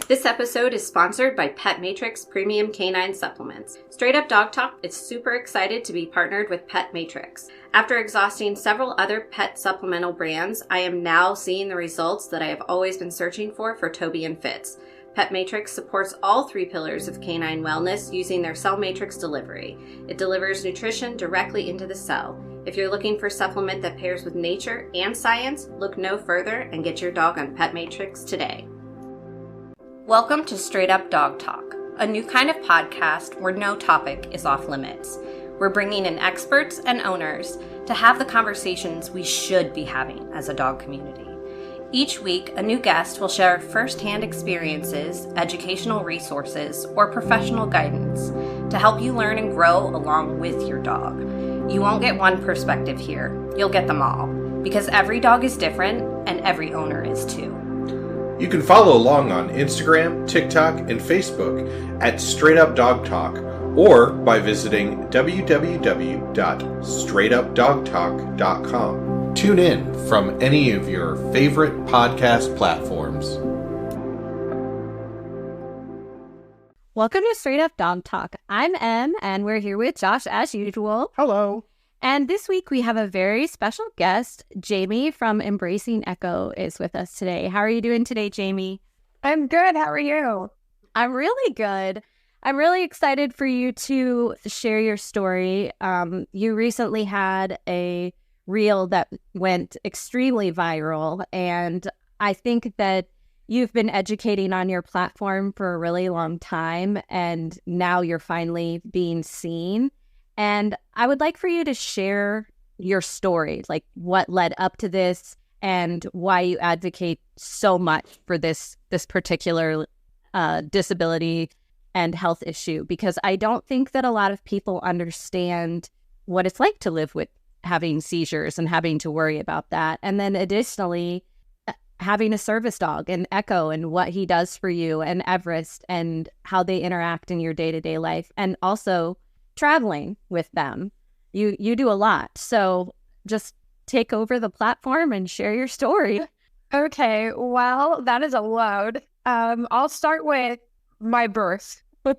This episode is sponsored by Pet Matrix Premium Canine Supplements. Straight Up Dog Talk is super excited to be partnered with Pet Matrix. After exhausting several other pet supplemental brands, I am now seeing the results that I have always been searching for Toby and Fitz. Pet Matrix supports all three pillars of canine wellness using their cell matrix delivery. It delivers nutrition directly into the cell. If you're looking for a supplement that pairs with nature and science, look no further and get your dog on Pet Matrix today. Welcome to Straight Up Dog Talk, a new kind of podcast where no topic is off limits. We're bringing in experts and owners to have the conversations we should be having as a dog community. Each week, a new guest will share firsthand experiences, educational resources, or professional guidance to help you learn and grow along with your dog. You won't get one perspective here, you'll get them all, because every dog is different and every owner is too. You can follow along on Instagram, TikTok, and Facebook at Straight Up Dog Talk, or by visiting www.straightupdogtalk.com. Tune in from any of your favorite podcast platforms. Welcome to Straight Up Dog Talk. I'm Em, and we're here with Josh as usual. Hello. And this week we have a very special guest. Jamie from Embracing Echo is with us today. How are you doing today, Jamie? I'm good. How are you? I'm really good. I'm really excited for you to share your story. You recently had a reel that went extremely viral, and I think that you've been educating on your platform for a really long time, and now you're finally being seen. And I would like for you to share your story, like what led up to this and why you advocate so much for this particular disability and health issue, because I don't think that a lot of people understand what it's like to live with having seizures and having to worry about that. And then additionally, having a service dog and Echo and what he does for you and Everest and how they interact in your day-to-day life, and also traveling with them. You do a lot. So just take over the platform and share your story. Okay, well, that is a load. I'll start with my birth. I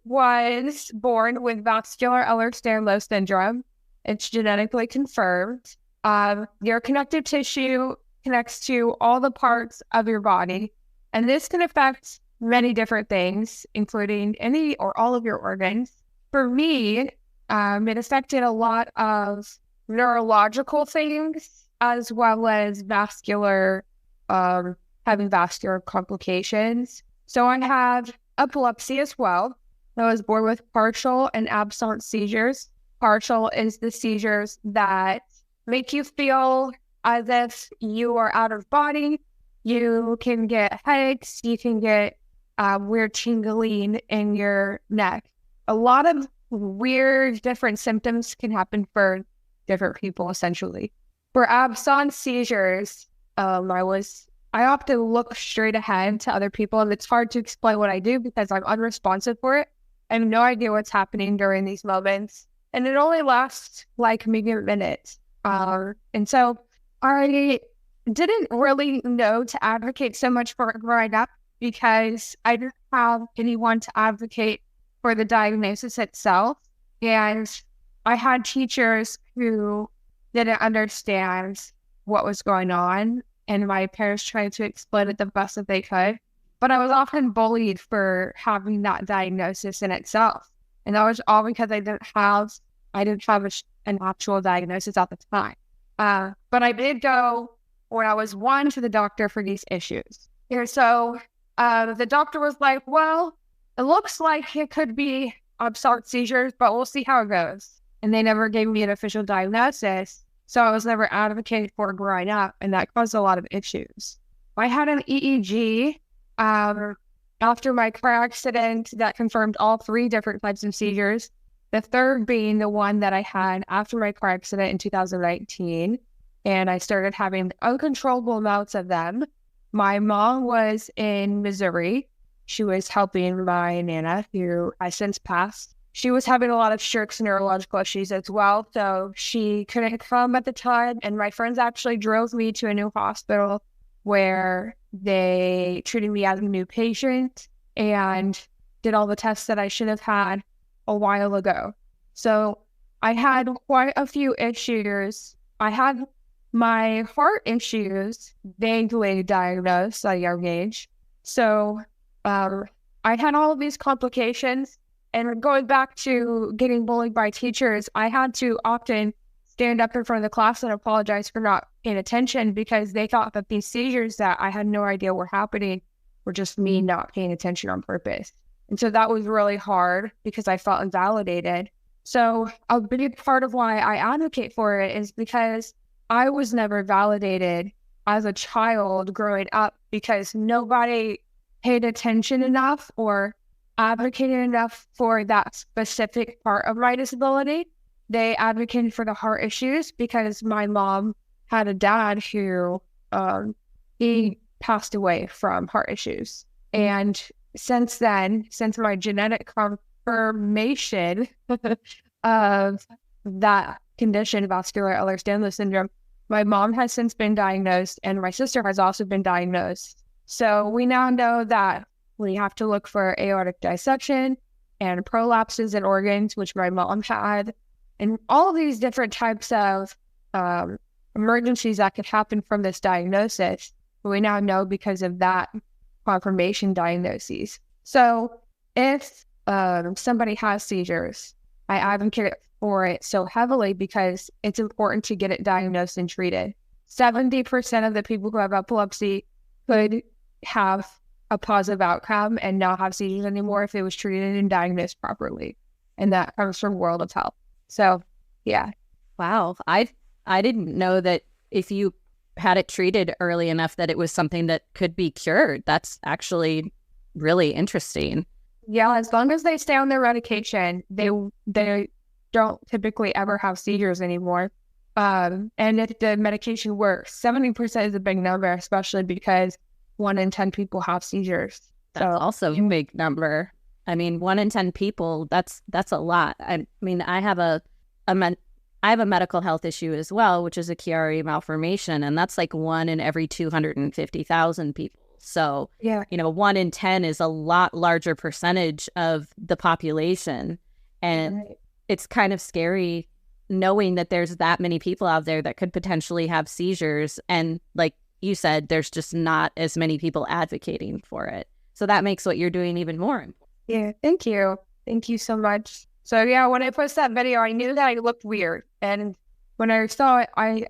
was born with vascular Ehlers-Danlos syndrome. It's genetically confirmed. Your connective tissue connects to all the parts of your body, and this can affect many different things, including any or all of your organs. For me, it affected a lot of neurological things as well as having vascular complications. So I have epilepsy as well. I was born with partial and absent seizures. Partial is the seizures that make you feel as if you are out of body. You can get headaches. You can get weird tingling in your neck. A lot of weird different symptoms can happen for different people, essentially. For absent seizures, I often look straight ahead to other people, and it's hard to explain what I do because I'm unresponsive for it. I have no idea what's happening during these moments, and it only lasts like maybe a minute. And so I didn't really know to advocate so much for it growing up, because I didn't have anyone to advocate for the diagnosis itself. And I had teachers who didn't understand what was going on, and my parents tried to explain it the best that they could. But I was often bullied for having that diagnosis in itself. And that was all because I didn't have an actual diagnosis at the time. But I did go when I was 1 to the doctor for these issues. And so the doctor was like, well, it looks like it could be absent seizures, but we'll see how it goes. And they never gave me an official diagnosis, so I was never advocated for growing up, and that caused a lot of issues. I had an EEG after my car accident that confirmed all 3 different types of seizures, the third being the one that I had after my car accident in 2019, and I started having uncontrollable amounts of them. My mom was in Missouri. She was helping my Nana, who has since passed. She was having a lot of strokes and neurological issues as well, so she couldn't come at the time, and my friends actually drove me to a new hospital where they treated me as a new patient and did all the tests that I should have had a while ago. So I had quite a few issues. I had my heart issues vaguely diagnosed at a young age. So I had all of these complications. And going back to getting bullied by teachers, I had to often stand up in front of the class and apologize for not paying attention because they thought that these seizures that I had no idea were happening were just me not paying attention on purpose. And so that was really hard because I felt invalidated. So a big part of why I advocate for it is because I was never validated as a child growing up because nobody paid attention enough or advocated enough for that specific part of my disability. They advocated for the heart issues because my mom had a dad who he passed away from heart issues. And since then, since my genetic confirmation of that condition, vascular Ehlers-Danlos syndrome, my mom has since been diagnosed and my sister has also been diagnosed. So we now know that we have to look for aortic dissection and prolapses in organs, which my mom had, and all of these different types of emergencies that could happen from this diagnosis. We now know because of that confirmation diagnoses. So if somebody has seizures, I advocate for it so heavily because it's important to get it diagnosed and treated. 70% of the people who have epilepsy could have a positive outcome and not have seizures anymore if it was treated and diagnosed properly. And that comes from World of Health. So, yeah. Wow. I didn't know that if you had it treated early enough that it was something that could be cured. That's actually really interesting. Yeah, as long as they stay on their medication, they don't typically ever have seizures anymore. And if the medication works, 70% is a big number, especially because 1 in 10 people have seizures. That's also a big number. I mean, 1 in 10 people, that's a lot. I mean, I have a medical health issue as well, which is a Chiari malformation, and that's like 1 in every 250,000 people. So, yeah, 1 in 10 is a lot larger percentage of the population. And it's kind of scary knowing that there's that many people out there that could potentially have seizures. And like you said, there's just not as many people advocating for it. So that makes what you're doing even more important. Yeah, thank you. Thank you so much. So yeah, when I posted that video, I knew that I looked weird. And when I saw it, I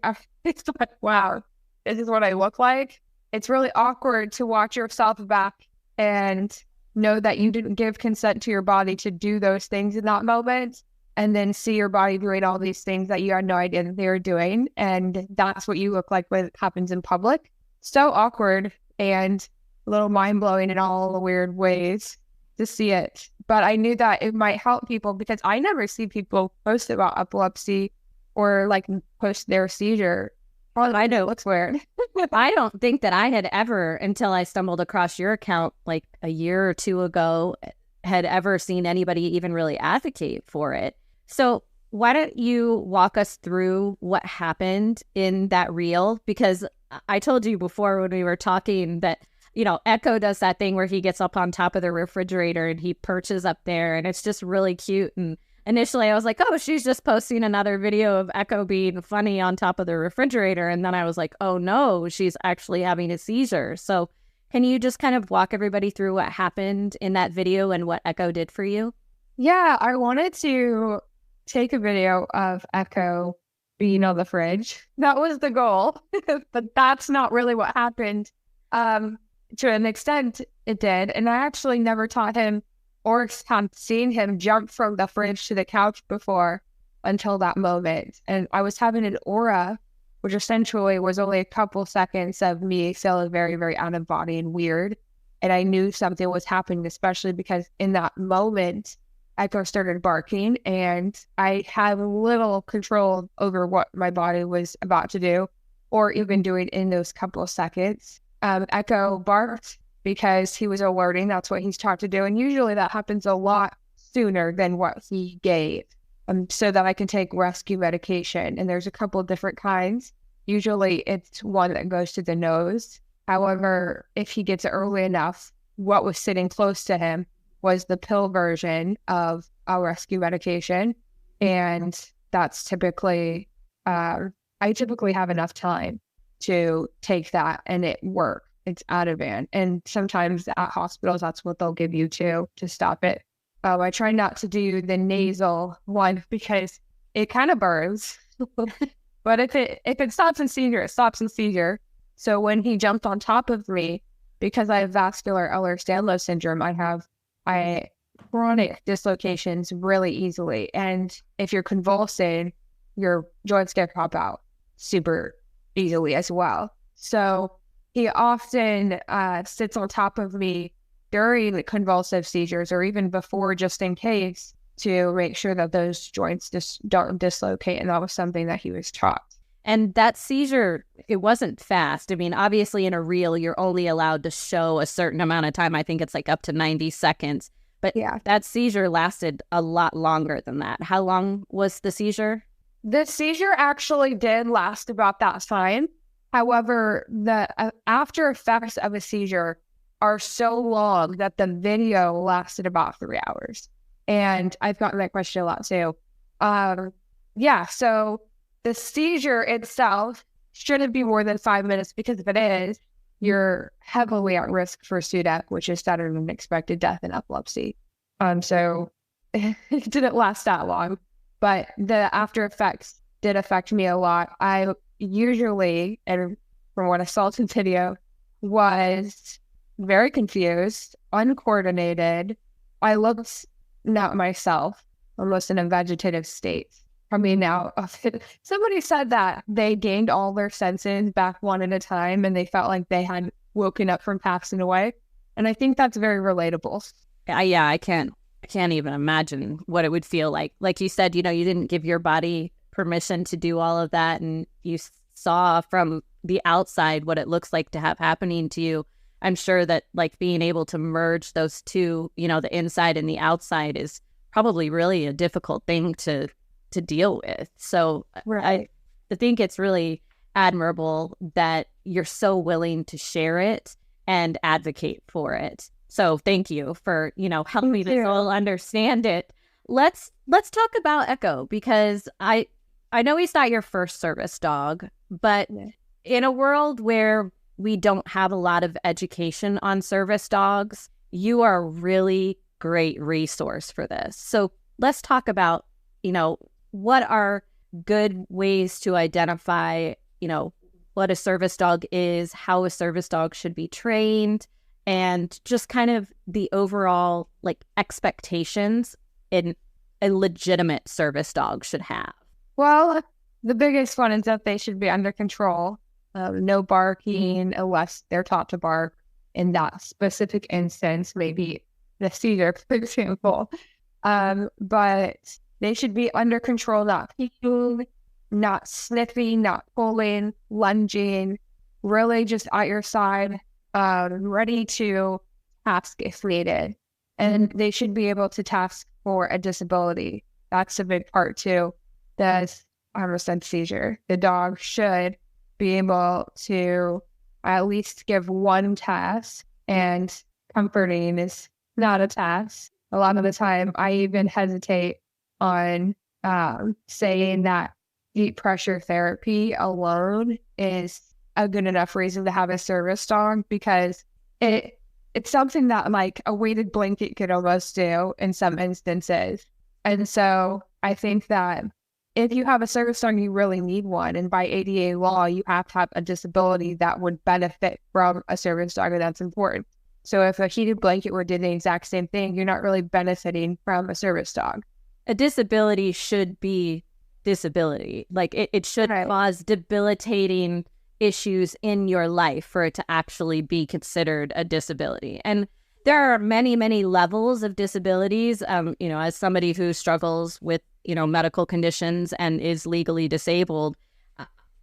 thought, wow, this is what I look like. It's really awkward to watch yourself back and know that you didn't give consent to your body to do those things in that moment, and then see your body doing all these things that you had no idea that they were doing. And that's what you look like when it happens in public. So awkward and a little mind-blowing in all the weird ways to see it. But I knew that it might help people because I never see people post about epilepsy or like post their seizure. All I know looks weird. I don't think that I had ever, until I stumbled across your account like a year or two ago, had ever seen anybody even really advocate for it. So why don't you walk us through what happened in that reel? Because I told you before when we were talking that, Echo does that thing where he gets up on top of the refrigerator and he perches up there, and it's just really cute. And initially I was like, oh, she's just posting another video of Echo being funny on top of the refrigerator. And then I was like, oh no, she's actually having a seizure. So can you just kind of walk everybody through what happened in that video and what Echo did for you? Yeah, I wanted to take a video of Echo being on the fridge. That was the goal, but that's not really what happened. To an extent, it did. And I actually never taught him or had seen him jump from the fridge to the couch before until that moment. And I was having an aura, which essentially was only a couple seconds of me feeling very, very out of body and weird. And I knew something was happening, especially because in that moment, Echo started barking and I had little control over what my body was about to do or even doing in those couple of seconds. Echo barked because he was alerting. That's what he's taught to do. And usually that happens a lot sooner than what he gave, so that I can take rescue medication. And there's a couple of different kinds. Usually it's one that goes to the nose. However, if he gets it early enough, what was sitting close to him was the pill version of our rescue medication. And that's typically, I typically have enough time to take that and it works. It's Ativan. And sometimes at hospitals, that's what they'll give you too, to stop it. I try not to do the nasal one because it kind of burns. But if it stops in seizure, it stops in seizure. So when he jumped on top of me, because I have vascular Ehlers-Danlos syndrome, I chronic dislocations really easily. And if you're convulsing, your joints get pop out super easily as well. So he often sits on top of me during the convulsive seizures or even before, just in case, to make sure that those joints just don't dislocate. And that was something that he was taught. And that seizure, it wasn't fast. I mean, obviously in a reel, you're only allowed to show a certain amount of time. I think it's like up to 90 seconds. But yeah, that seizure lasted a lot longer than that. How long was the seizure? The seizure actually did last about that time. However, the after effects of a seizure are so long that the video lasted about 3 hours. And I've gotten that question a lot too. So the seizure itself shouldn't be more than 5 minutes, because if it is, you're heavily at risk for SUDEP, which is sudden and unexpected death in epilepsy. So it didn't last that long, but the after effects did affect me a lot. I usually, and from what I saw in the video, was very confused, uncoordinated. I looked not myself, almost in a vegetative state. Coming out of it. Somebody said that they gained all their senses back one at a time and they felt like they had woken up from passing away. And I think that's very relatable. Yeah, I can't even imagine what it would feel like. Like you said, you didn't give your body permission to do all of that, and you saw from the outside what it looks like to have happening to you. I'm sure that like being able to merge those two, the inside and the outside, is probably really a difficult thing to deal with. So right. I think it's really admirable that you're so willing to share it and advocate for it. So thank you for, helping us all understand it. Let's talk about Echo, because I know he's not your first service dog, but in a world where we don't have a lot of education on service dogs, you are a really great resource for this. So let's talk about, what are good ways to identify, what a service dog is, how a service dog should be trained, and just kind of the overall like expectations in a legitimate service dog should have. Well, the biggest one is that they should be under control. No barking unless they're taught to bark in that specific instance, maybe the seizure, for example. But they should be under control, not peeking, not sniffing, not pulling, lunging, really just at your side, ready to task if needed. And they should be able to task for a disability. That's a big part too. That's 100% seizure. The dog should be able to at least give one task, and comforting is not a task. A lot of the time, I even hesitate on saying that deep pressure therapy alone is a good enough reason to have a service dog, because it's something that like a weighted blanket could almost do in some instances. And so I think that if you have a service dog, you really need one. And by ADA law, you have to have a disability that would benefit from a service dog, and that's important. So if a heated blanket were did the exact same thing, you're not really benefiting from a service dog. A disability should be disability. Like it should cause debilitating issues in your life for it to actually be considered a disability. And there are many, many levels of disabilities. As somebody who struggles with, medical conditions and is legally disabled,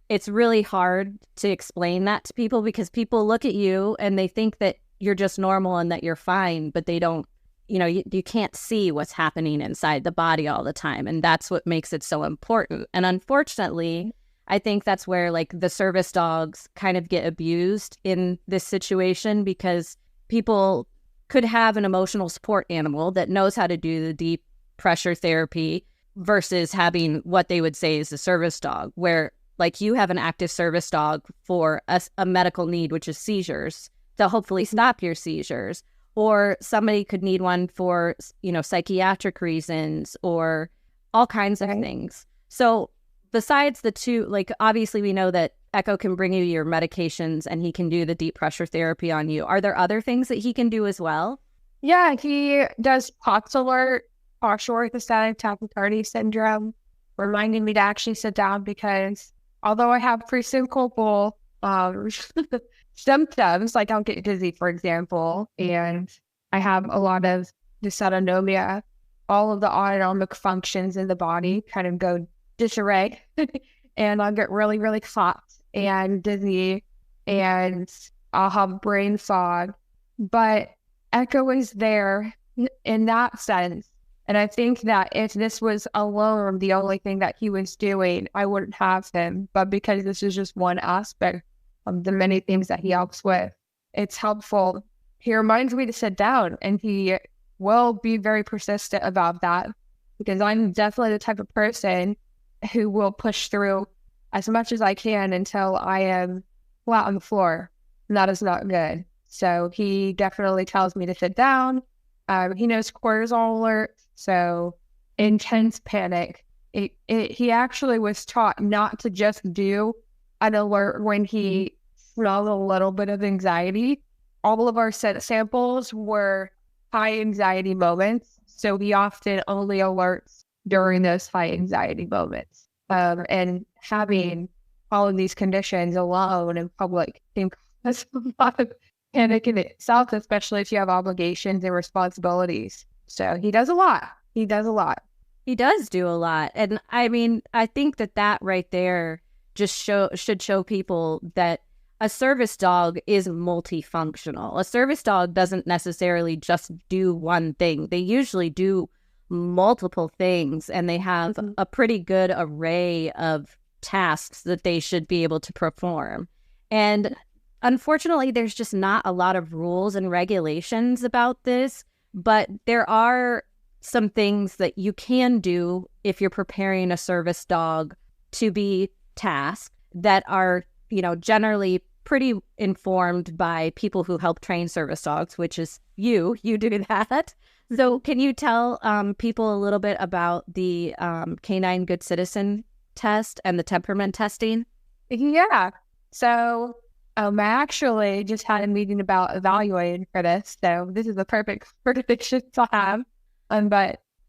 it's really hard to explain that to people, because people look at you and they think that you're just normal and that you're fine, but they don't, you can't see what's happening inside the body all the time. And that's what makes it so important. And unfortunately, I think that's where like the service dogs kind of get abused in this situation, because people could have an emotional support animal that knows how to do the deep pressure therapy versus having what they would say is a service dog, where like you have an active service dog for a medical need, which is seizures, to hopefully stop your seizures. Or somebody could need one for, psychiatric reasons or all kinds of things. So besides the two, like obviously we know that Echo can bring you your medications and he can do the deep pressure therapy on you. Are there other things that he can do as well? Yeah, he does POTS alert, partial orthostatic tachycardia syndrome, reminding me to actually sit down because although I have presyncopial symptoms, like I'll get dizzy, for example, and I have a lot of dysautonomia, all of the autonomic functions in the body kind of go disarray, and I'll get really, really hot and dizzy, and I'll have brain fog. But Echo is there in that sense. And I think that if this was alone the only thing that he was doing, I wouldn't have him. But because this is just one aspect of the many things that he helps with, it's helpful. He reminds me to sit down, and he will be very persistent about that, because I'm definitely the type of person who will push through as much as I can until I am flat on the floor. And that is not good. So he definitely tells me to sit down. He knows cortisol alert, so intense panic. He actually was taught not to just do an alert when he felt a little bit of anxiety. All of our samples were high anxiety moments, so he often only alerts during those high anxiety moments. And having all of these conditions alone in public can cause a lot of panic in itself, especially if you have obligations and responsibilities. So he does a lot. He does a lot. He does do a lot. And I mean, I think that right there just should show people that a service dog is multifunctional. A service dog doesn't necessarily just do one thing. They usually do multiple things, and they have a pretty good array of tasks that they should be able to perform. And unfortunately, there's just not a lot of rules and regulations about this, but there are some things that you can do if you're preparing a service dog to be tasked that are, generally pretty informed by people who help train service dogs, which is you do that. So can you tell people a little bit about the Canine Good Citizen test and the temperament testing? Yeah. So I actually just had a meeting about evaluating for this. So this is the perfect prediction to have.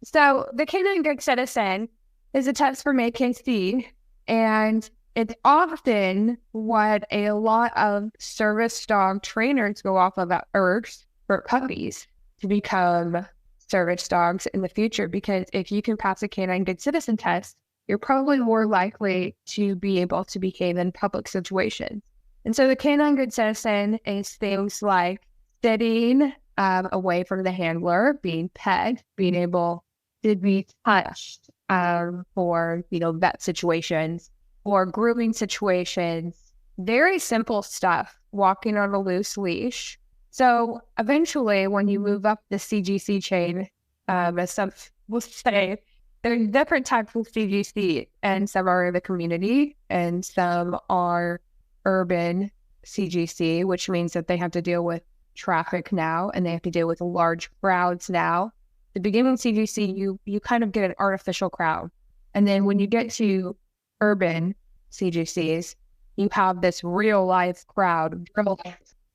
So the Canine Good Citizen is a test for AKC, and it's often what a lot of service dog trainers go off of at first for puppies to become service dogs in the future, because if you can pass a Canine Good Citizen test, you're probably more likely to be able to behave in public situations. And so the Canine Good Citizen is things like sitting away from the handler, being pet, being able to be touched for, vet situations or grooming situations. Very simple stuff, walking on a loose leash. So eventually, when you move up the CGC chain, as some will say, there's different types of CGC, and some are in the community, and some are urban CGC, which means that they have to deal with traffic now, and they have to deal with large crowds now. The beginning CGC, you kind of get an artificial crowd. And then when you get to urban CGCs, you have this real life crowd.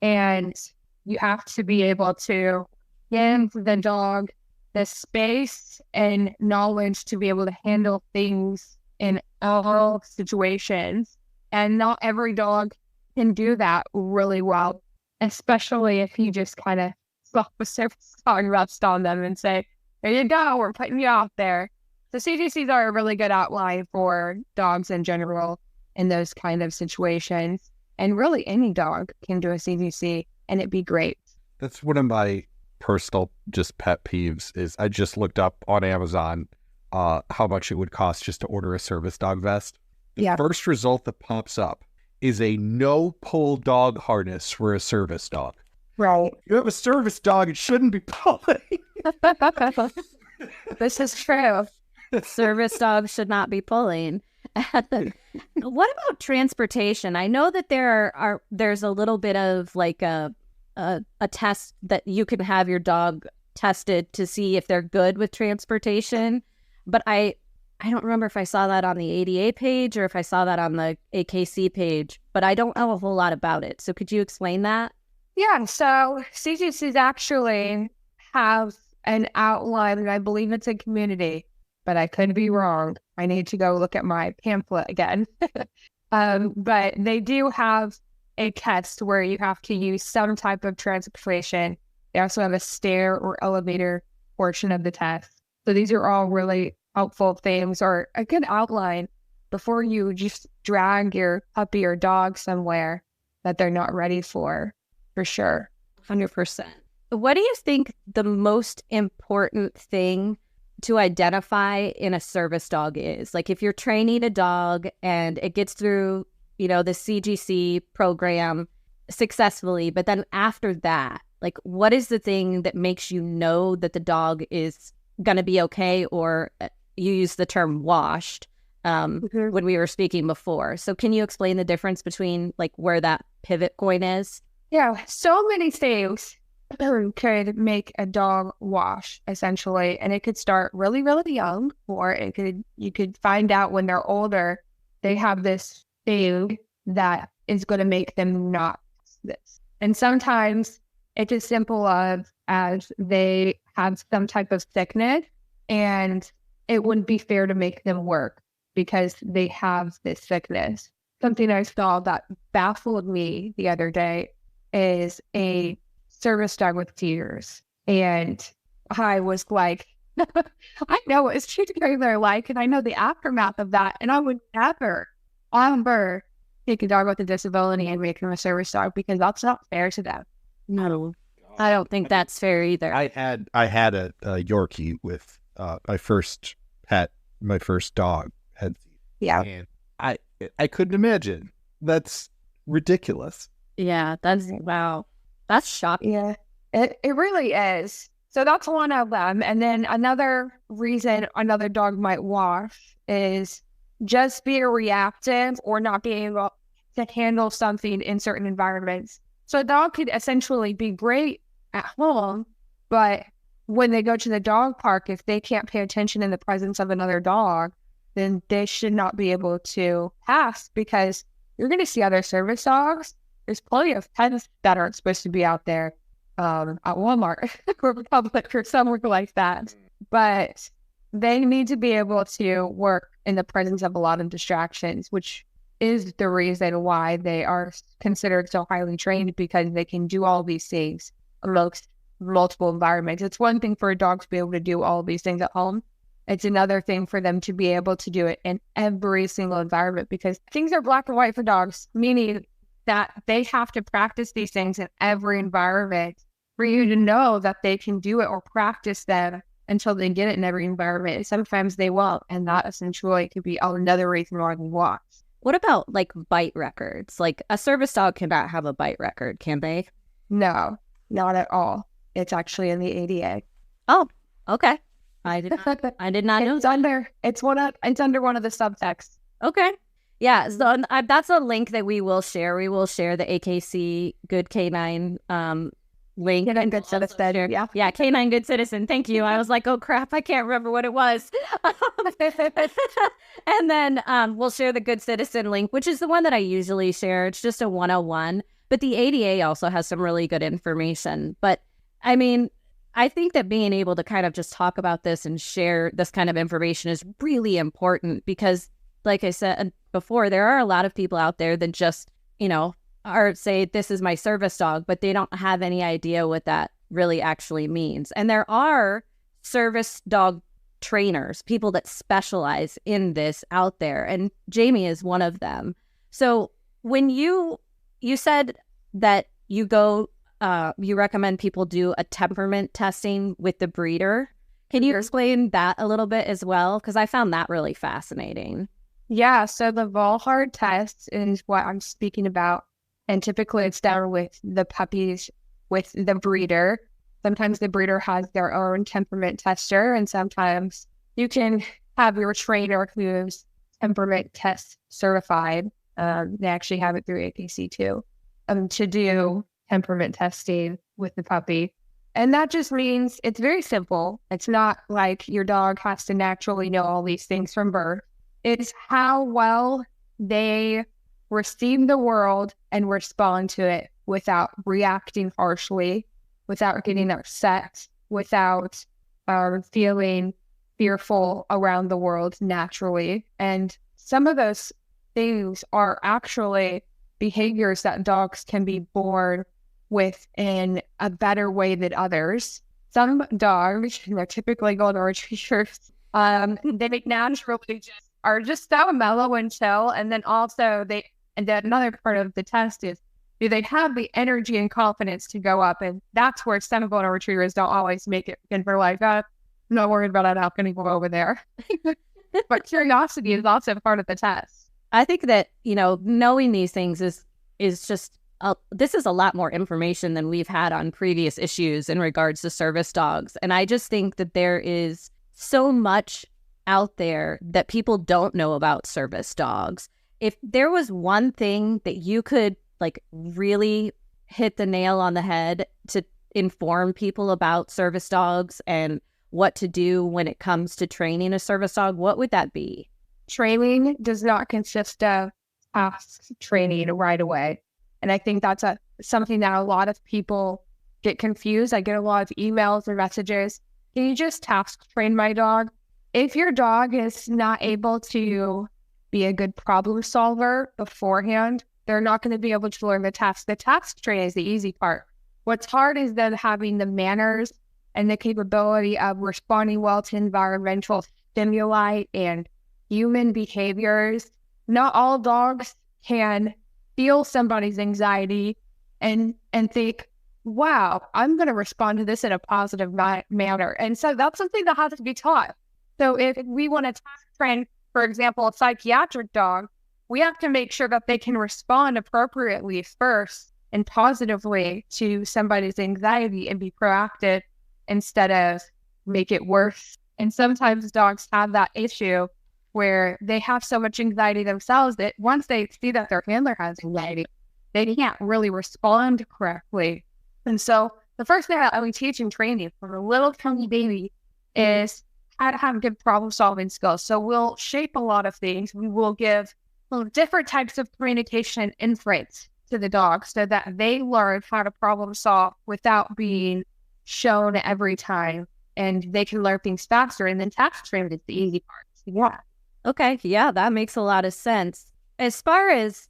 And you have to be able to give the dog the space and knowledge to be able to handle things in all situations. And not every dog can do that really well, especially if you just kind of slap a service dog rest on them and say, there you go, we're putting you out there. The CGCs are a really good outline for dogs in general in those kind of situations. And really any dog can do a CGC and it'd be great. That's one of my personal just pet peeves is I just looked up on Amazon how much it would cost just to order a service dog vest. The first result that pops up is a no-pull dog harness for a service dog. Right. You have a service dog, it shouldn't be pulling. This is true. Service dogs should not be pulling. What about transportation? I know that there's a little bit of like a test that you can have your dog tested to see if they're good with transportation, but I don't remember if I saw that on the ADA page or if I saw that on the AKC page, but I don't know a whole lot about it. So could you explain that? Yeah, so CGCs actually have an outline, and I believe it's a community, but I could be wrong. I need to go look at my pamphlet again. But they do have a test where you have to use some type of transportation. They also have a stair or elevator portion of the test. So these are all really helpful things, or a good outline before you just drag your puppy or dog somewhere that they're not ready for sure. 100%. What do you think the most important thing to identify in a service dog is? Like if you're training a dog and it gets through, the CGC program successfully, but then after that, like what is the thing that makes you know that the dog is going to be okay, or you use the term washed when we were speaking before. So can you explain the difference between like where that pivot point is? Yeah, so many things could make a dog wash, essentially. And it could start really, really young, or you could find out when they're older, they have this thing that is going to make them not this. And sometimes it's as simple as they have some type of sickness, and it wouldn't be fair to make them work because they have this sickness. Something I saw that baffled me the other day is a service dog with seizures. And I was like, I know what they're like, and I know the aftermath of that. And I would never, ever take a dog with a disability and make them a service dog, because that's not fair to them. No, I don't think that's fair either. I had a Yorkie with my first pet, my first dog had. Yeah. And I couldn't imagine. That's ridiculous. Yeah, wow. That's shocking. Yeah, it really is. So that's one of them. And then another reason another dog might wash is just being reactive or not being able to handle something in certain environments. So a dog could essentially be great at home, but when they go to the dog park, if they can't pay attention in the presence of another dog, then they should not be able to pass, because you're going to see other service dogs. There's plenty of pets that aren't supposed to be out there at Walmart or Publix or somewhere like that. But they need to be able to work in the presence of a lot of distractions, which is the reason why they are considered so highly trained, because they can do all these things amongst multiple environments. It's one thing for a dog to be able to do all these things at home. It's another thing for them to be able to do it in every single environment, because things are black and white for dogs, meaning that they have to practice these things in every environment for you to know that they can do it or practice them until they get it in every environment. And sometimes they won't. And that essentially could be another reason why they walk. What about like bite records? Like a service dog cannot have a bite record, can they? No, not at all. It's actually in the ADA. Oh, okay. I did not know. It's under one of the subtexts. Okay. Yeah, so that's a link that we will share. We will share the AKC Good Canine link. Canine Good Citizen. Yeah, Canine Good Citizen. Thank you. I was like, oh crap, I can't remember what it was. And then we'll share the Good Citizen link, which is the one that I usually share. It's just a 101. But the ADA also has some really good information. But I mean, I think that being able to kind of just talk about this and share this kind of information is really important, because like I said before, there are a lot of people out there that just, are say, this is my service dog, but they don't have any idea what that really actually means. And there are service dog trainers, people that specialize in this out there. And Jamie is one of them. So when you said that you recommend people do a temperament testing with the breeder. Can you explain that a little bit as well? Because I found that really fascinating. Yeah, so the Volhard test is what I'm speaking about. And typically it's done with the puppies, with the breeder. Sometimes the breeder has their own temperament tester, and sometimes you can have your trainer who's temperament test certified. They actually have it through APC too, to do temperament testing with the puppy. And that just means it's very simple. It's not like your dog has to naturally know all these things from birth. It's how well they receive the world and respond to it without reacting harshly, without getting upset, without feeling fearful around the world naturally. And some of those things are actually behaviors that dogs can be born with in a better way than others. Some dogs, typically golden retrievers, they naturally are just so mellow and chill. And then also and then another part of the test is, do they have the energy and confidence to go up? And that's where some golden retrievers don't always make it. And they're like, I'm not worried about it. I'm going to go over there. But curiosity is also part of the test. I think that, knowing these things is just, this is a lot more information than we've had on previous issues in regards to service dogs. And I just think that there is so much out there that people don't know about service dogs. If there was one thing that you could really hit the nail on the head to inform people about service dogs and what to do when it comes to training a service dog, what would that be? Training does not consist of task training right away. And I think that's something that a lot of people get confused. I get a lot of emails or messages. Can you just task train my dog? If your dog is not able to be a good problem solver beforehand, they're not going to be able to learn the task. The task train is the easy part. What's hard is then having the manners and the capability of responding well to environmental stimuli and human behaviors. Not all dogs can feel somebody's anxiety and think, wow, I'm going to respond to this in a positive manner. And so that's something that has to be taught. So if we want to task train, for example, a psychiatric dog, we have to make sure that they can respond appropriately first and positively to somebody's anxiety and be proactive instead of make it worse. And sometimes dogs have that issue where they have so much anxiety themselves that once they see that their handler has anxiety, they can't really respond correctly. And so the first thing that we teach in training for a little tiny baby is how to have good problem solving skills. So we'll shape a lot of things. We will give different types of communication inference to the dog so that they learn how to problem solve without being shown every time, and they can learn things faster. And then task training is the easy part. Yeah. Okay. Yeah, that makes a lot of sense. As far as,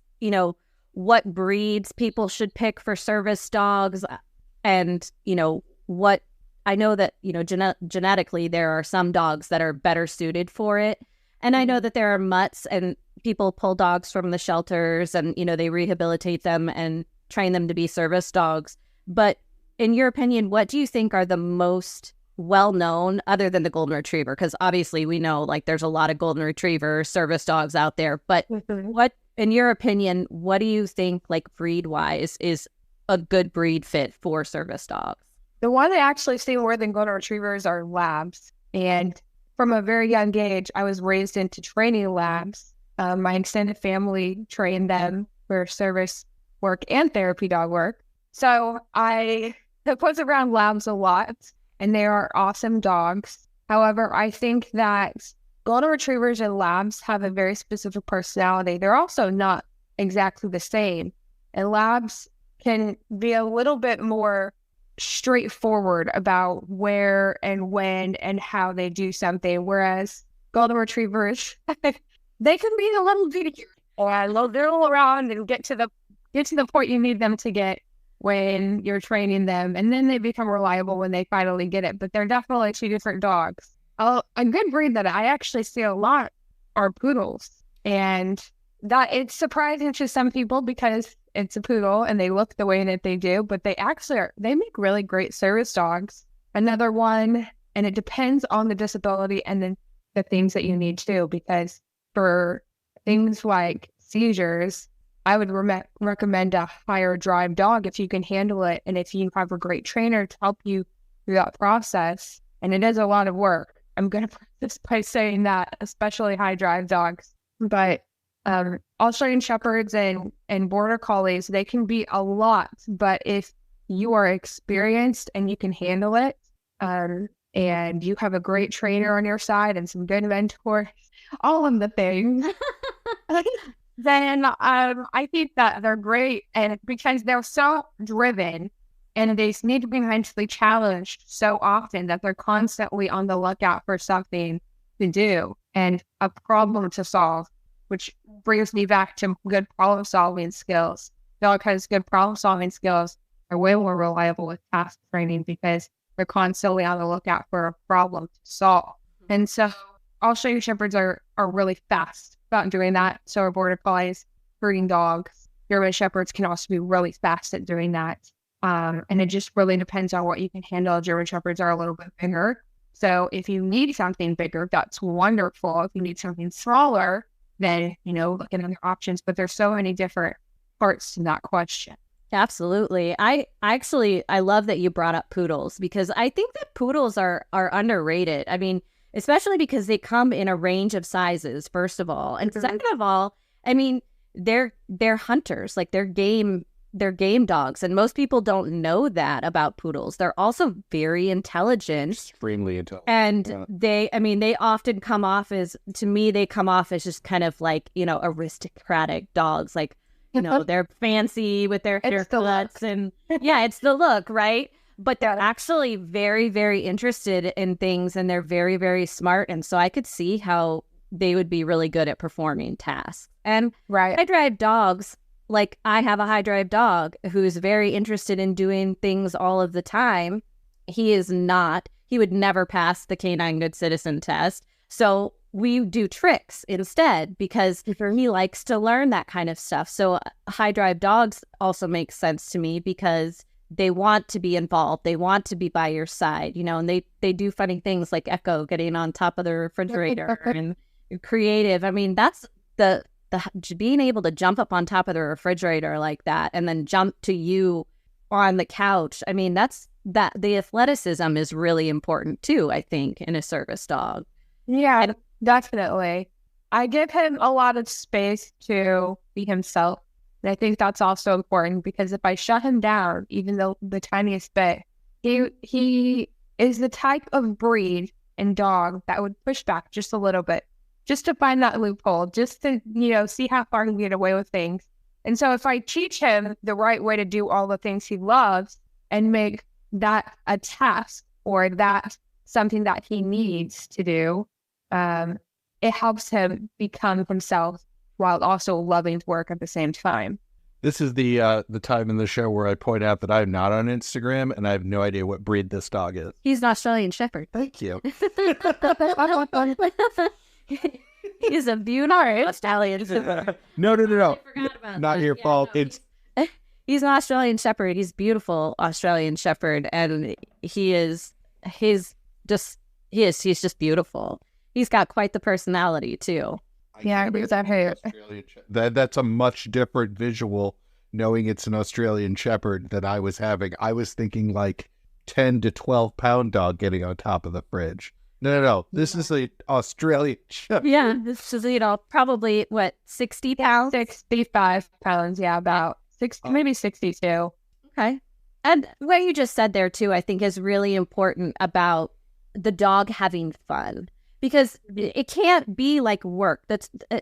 what breeds people should pick for service dogs and, what I know that, genetically there are some dogs that are better suited for it. And I know that there are mutts and people pull dogs from the shelters and, they rehabilitate them and train them to be service dogs. But in your opinion, what do you think are the most well-known other than the golden retriever? Because obviously we know there's a lot of golden retriever service dogs out there. But what, in your opinion, what do you think breed-wise is a good breed fit for service dogs? The one I actually see more than golden retrievers are labs. And from a very young age, I was raised into training labs. My extended family trained them for service work and therapy dog work. So I was around labs a lot, and they are awesome dogs. However, I think that golden retrievers and labs have a very specific personality. They're also not exactly the same. And labs can be a little bit more straightforward about where and when and how they do something, whereas golden retrievers, they can be a little bit they'll around and get to the point you need them to get when you're training them, and then they become reliable when they finally get it. But they're definitely two different dogs. A good breed that I actually see a lot are poodles, and that it's surprising to some people because it's a poodle and they look the way that they do, but they make really great service dogs. Another one, and it depends on the disability and then the things that you need too, because for things like seizures, I would recommend a higher drive dog if you can handle it. And if you have a great trainer to help you through that process, and it is a lot of work. I'm going to preface by saying that, especially high drive dogs. But Australian Shepherds and Border Collies, they can be a lot. But if you are experienced and you can handle it, and you have a great trainer on your side and some good mentors, all of the things, then I think that they're great. And because they're so driven and they need to be mentally challenged so often that they're constantly on the lookout for something to do and a problem to solve, which brings me back to good problem solving skills. Dog has good problem solving skills are way more reliable with task training because they're constantly on the lookout for a problem to solve. And so Australian Shepherds are really fast about doing that. So are Border Collies, breeding dogs. German Shepherds can also be really fast at doing that. And it just really depends on what you can handle. German Shepherds are a little bit bigger. So if you need something bigger, that's wonderful. If you need something smaller, then, look at other options. But there's so many different parts to that question. Absolutely. I love that you brought up poodles, because I think that poodles are underrated. I mean, especially because they come in a range of sizes, first of all. And second of all, I mean, they're hunters, like they're game dogs. And most people don't know that about poodles. They're also very intelligent. Extremely intelligent. And they often come off as, to me, they come off as just kind of like, aristocratic dogs. Like, they're fancy with their haircuts and yeah, it's the look, right? But they're actually very, very interested in things, and they're very, very smart. And so I could see how they would be really good at performing tasks. And high drive dogs, like I have a high drive dog who's very interested in doing things all of the time. He would never pass the canine good citizen test. So we do tricks instead because he likes to learn that kind of stuff. So high drive dogs also make sense to me because they want to be involved. They want to be by your side, and they do funny things like Echo getting on top of the refrigerator and creative. I mean, that's the being able to jump up on top of the refrigerator like that and then jump to you on the couch. I mean, that the athleticism is really important too, I think, in a service dog. Yeah, definitely. I give him a lot of space to be himself. And I think that's also important because if I shut him down, even though the tiniest bit, he is the type of breed and dog that would push back just a little bit, just to find that loophole, just to, see how far he can get away with things. And so if I teach him the right way to do all the things he loves and make that a task or that something that he needs to do, it helps him become himself while also loving to work at the same time. This is the time in the show where I point out that I'm not on Instagram and I have no idea what breed this dog is. He's an Australian Shepherd. Thank you. He's a beautiful Australian Shepherd. No. Not that. Your fault. No, he's an Australian Shepherd. He's beautiful Australian Shepherd, and he's just beautiful. He's got quite the personality too. Yeah, because I've heard that's a much different visual knowing it's an Australian Shepherd that I was having. I was thinking like 10 to 12 pound dog getting on top of the fridge. No. This is an Australian Shepherd. Yeah, this is, probably, 60 pounds? 65 pounds, yeah, about 60, maybe 62. Okay. And what you just said there, too, I think is really important about the dog having fun. Because it can't be like work. A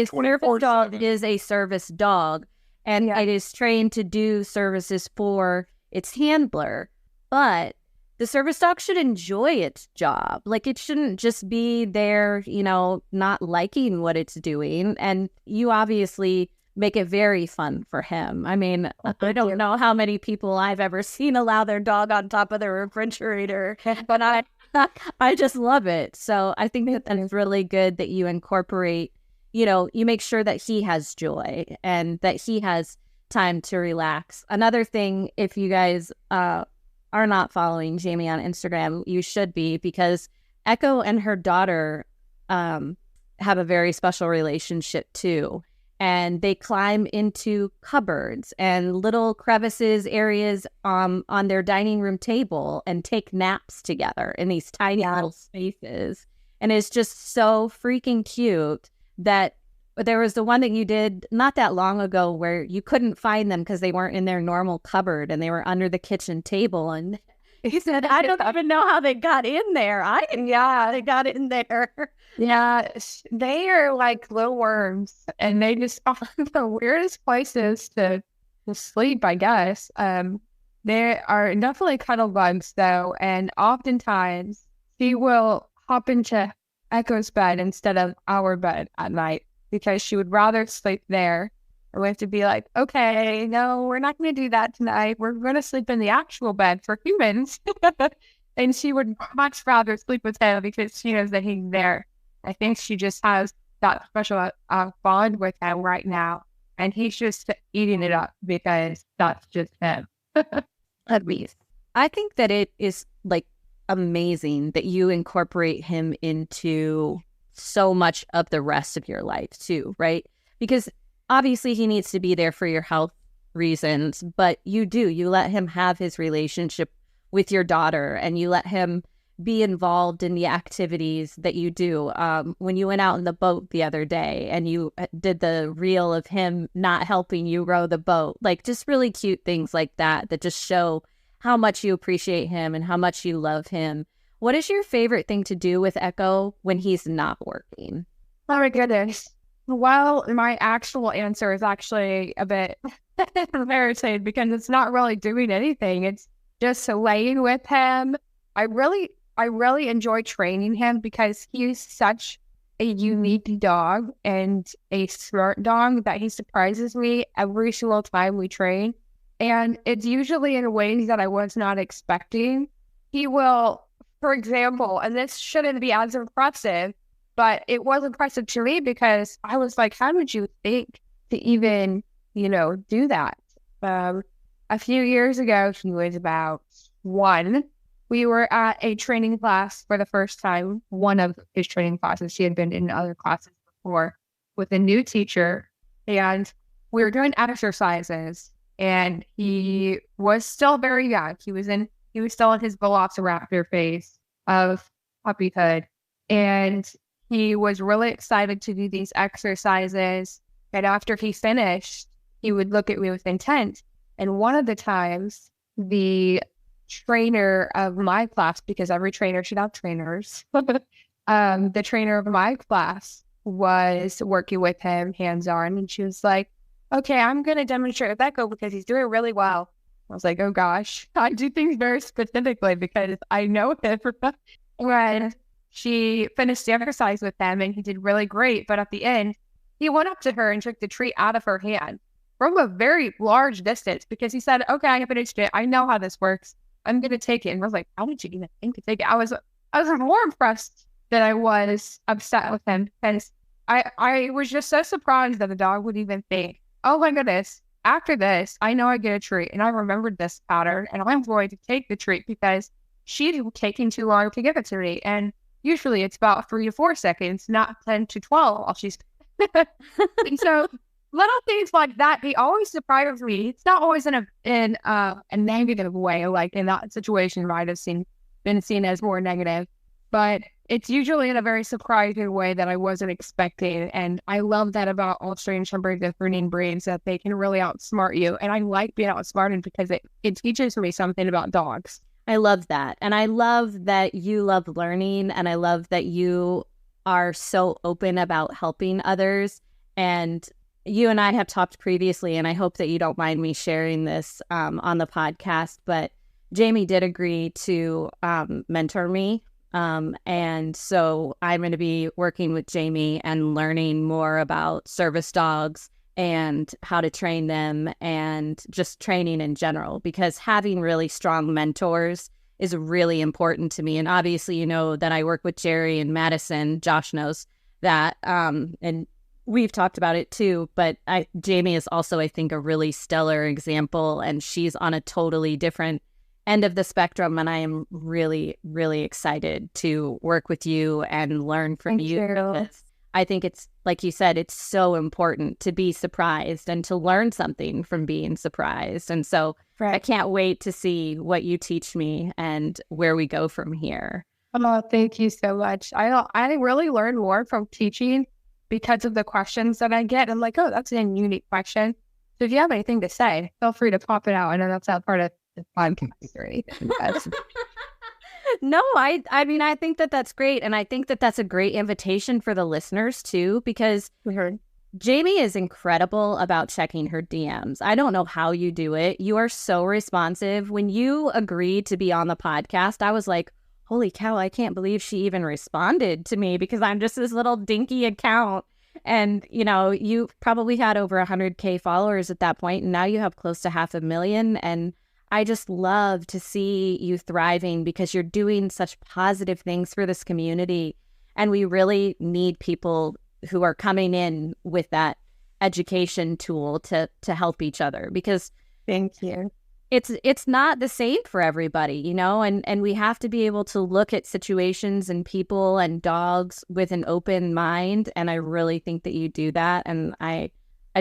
service dog is a service dog, and it is trained to do services for its handler. But the service dog should enjoy its job. Like, it shouldn't just be there, not liking what it's doing. And you obviously make it very fun for him. I mean, I don't know how many people I've ever seen allow their dog on top of the refrigerator, but I just love it. So I think that's really good that you incorporate, you make sure that he has joy and that he has time to relax. Another thing, if you guys are not following Jamie on Instagram, you should be, because Echo and her daughter have a very special relationship too. And they climb into cupboards and little crevices, areas on their dining room table and take naps together in these tiny little spaces. And it's just so freaking cute that there was the one that you did not that long ago where you couldn't find them because they weren't in their normal cupboard and they were under the kitchen table. And he said, I don't even know how they got in there. They got in there. Yeah, they are like little worms, and they just find the weirdest places to sleep, I guess. They are definitely cuddle bugs, though, and oftentimes she will hop into Echo's bed instead of our bed at night because she would rather sleep there. And we have to be like, okay, no, we're not going to do that tonight. We're going to sleep in the actual bed for humans. And she would much rather sleep with him because she knows that he's there. I think she just has that special bond with him right now. And he's just eating it up because that's just him. At least. I think that it is like amazing that you incorporate him into so much of the rest of your life too, right? Because obviously he needs to be there for your health reasons, but you let him have his relationship with your daughter and you let him be involved in the activities that you do. When you went out in the boat the other day and you did the reel of him not helping you row the boat, like just really cute things like that just show how much you appreciate him and how much you love him. What is your favorite thing to do with Echo when he's not working? Oh my goodness. Well, my actual answer is actually a bit embarrassing because it's not really doing anything. It's just laying with him. I really enjoy training him because he's such a unique dog and a smart dog that he surprises me every single time we train. And it's usually in ways that I was not expecting. He will, for example, and this shouldn't be as impressive, but it was impressive to me because I was like, how did you think to even, do that? A few years ago, he was about 1. We were at a training class for the first time, one of his training classes. She had been in other classes before with a new teacher. And we were doing exercises. And he was still very young. He was still in his velociraptor phase of puppyhood. And he was really excited to do these exercises. And after he finished, he would look at me with intent. And one of the times, the trainer of my class, because every trainer should have trainers, the trainer of my class was working with him hands-on. And she was like, okay, I'm going to demonstrate with Echo because he's doing really well. I was like, oh gosh, I do things very specifically because I know him. And she finished the exercise with him and he did really great. But at the end, he went up to her and took the treat out of her hand from a very large distance because he said, okay, I finished it. I know how this works. I'm going to take it. And I was like, how did you even think to take it? I was more impressed than I was upset with him because I was just so surprised that the dog would even think, oh my goodness, after this, I know I get a treat and I remembered this pattern and I'm going to take the treat because she's taking too long to give it to me. And usually it's about 3 to 4 seconds, not 10 to 12 while she's. And so little things like that, he always surprises me. It's not always in a negative way, like in that situation might have been seen as more negative, but it's usually in a very surprising way that I wasn't expecting. And I love that about Australian Shepherds and Bernese breeds, that they can really outsmart you. And I like being outsmarted because it teaches me something about dogs. I love that. And I love that you love learning. And I love that you are so open about helping others. And you and I have talked previously, and I hope that you don't mind me sharing this on the podcast, but Jamie did agree to mentor me. And so I'm going to be working with Jamie and learning more about service dogs and how to train them and just training in general, because having really strong mentors is really important to me. And obviously, you know that I work with Jerry and Madison. Josh knows that. And we've talked about it too, but Jamie is also, I think, a really stellar example, and she's on a totally different end of the spectrum. And I am really, really excited to work with you and learn from you. Because I think it's, like you said, it's so important to be surprised and to learn something from being surprised. And so I can't wait to see what you teach me and where we go from here. Oh, thank you so much. I really learn more from teaching because of the questions that I get. I'm like, oh, that's a unique question. So if you have anything to say, feel free to pop it out. I know that's not part of the podcast or anything. No, I mean, I think that that's great. And I think that that's a great invitation for the listeners too, because Jamie is incredible about checking her DMs. I don't know how you do it. You are so responsive. When you agreed to be on the podcast, I was like, holy cow, I can't believe she even responded to me because I'm just this little dinky account. And, you know, you probably had over 100K followers at that point, and now you have close to 500,000. And I just love to see you thriving because you're doing such positive things for this community. And we really need people who are coming in with that education tool to help each other, because thank you. It's not the same for everybody, you know, and we have to be able to look at situations and people and dogs with an open mind. And I really think that you do that. And I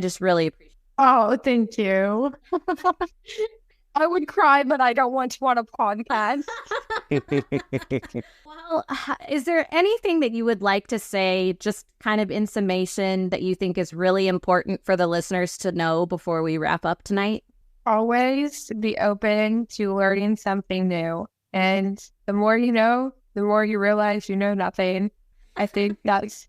just really appreciate it. Oh, thank you. I would cry, but I don't want to on a podcast. Well, is there anything that you would like to say, just kind of in summation, that you think is really important for the listeners to know before we wrap up tonight? Always be open to learning something new. And the more you know, the more you realize you know nothing. I think that's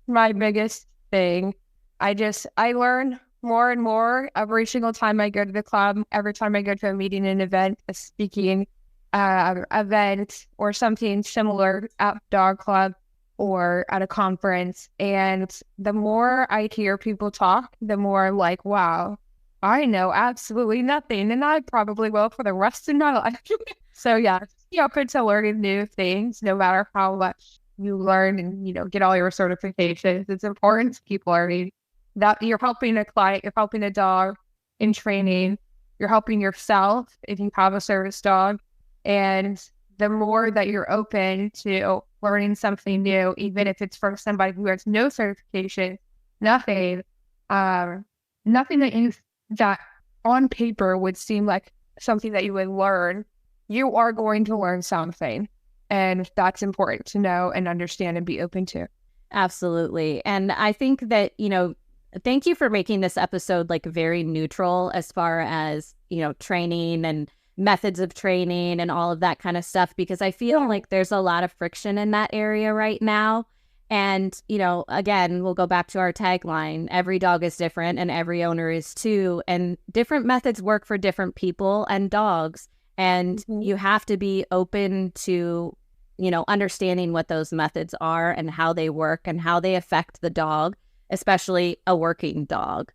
my biggest thing. I learn more and more every single time I go to the club, every time I go to a meeting, an event, a speaking event, or something similar at dog club or at a conference. And the more I hear people talk, the more I'm like, wow, I know absolutely nothing, and I probably will for the rest of my life. So yeah, be open to learning new things, no matter how much you learn and, you know, get all your certifications. It's important to keep learning. That you're helping a client, you're helping a dog in training, you're helping yourself if you have a service dog. And the more that you're open to learning something new, even if it's from somebody who has no certification, nothing that on paper would seem like something that you would learn, you are going to learn something. And that's important to know and understand and be open to. Absolutely. And I think that, you know, thank you for making this episode like very neutral as far as, you know, training and methods of training and all of that kind of stuff, because I feel like there's a lot of friction in that area right now. And, you know, again, we'll go back to our tagline, every dog is different and every owner is too. And different methods work for different people and dogs. And you have to be open to, you know, understanding what those methods are and how they work and how they affect the dog, especially a working dog.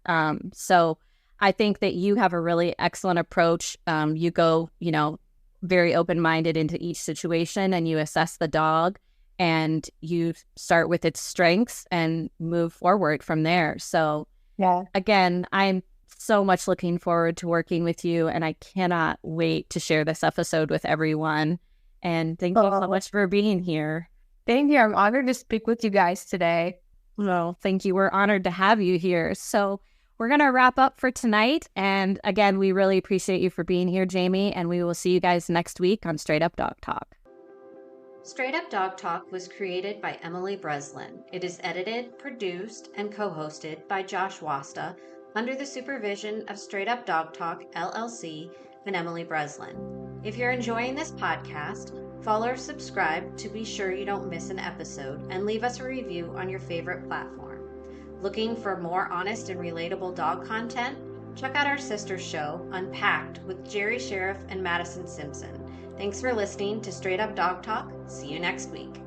So I think that you have a really excellent approach. You go, you know, very open-minded into each situation, and you assess the dog and you start with its strengths and move forward from there. So yeah, again, I'm so much looking forward to working with you, and I cannot wait to share this episode with everyone. And thank you so much for being here. Thank you. I'm honored to speak with you guys today. Well, thank you. We're honored to have you here. So we're going to wrap up for tonight. And again, we really appreciate you for being here, Jamie. And we will see you guys next week on Straight Up Dog Talk. Straight Up Dog Talk was created by Emily Breslin. It is edited, produced, and co-hosted by Josh Wasta under the supervision of Straight Up Dog Talk, LLC, and Emily Breslin. If you're enjoying this podcast, follow or subscribe to be sure you don't miss an episode, and leave us a review on your favorite platform. Looking for more honest and relatable dog content? Check out our sister show, Unpacked, with Jerry Sheriff and Madison Simpson. Thanks for listening to Straight Up Dog Talk. See you next week.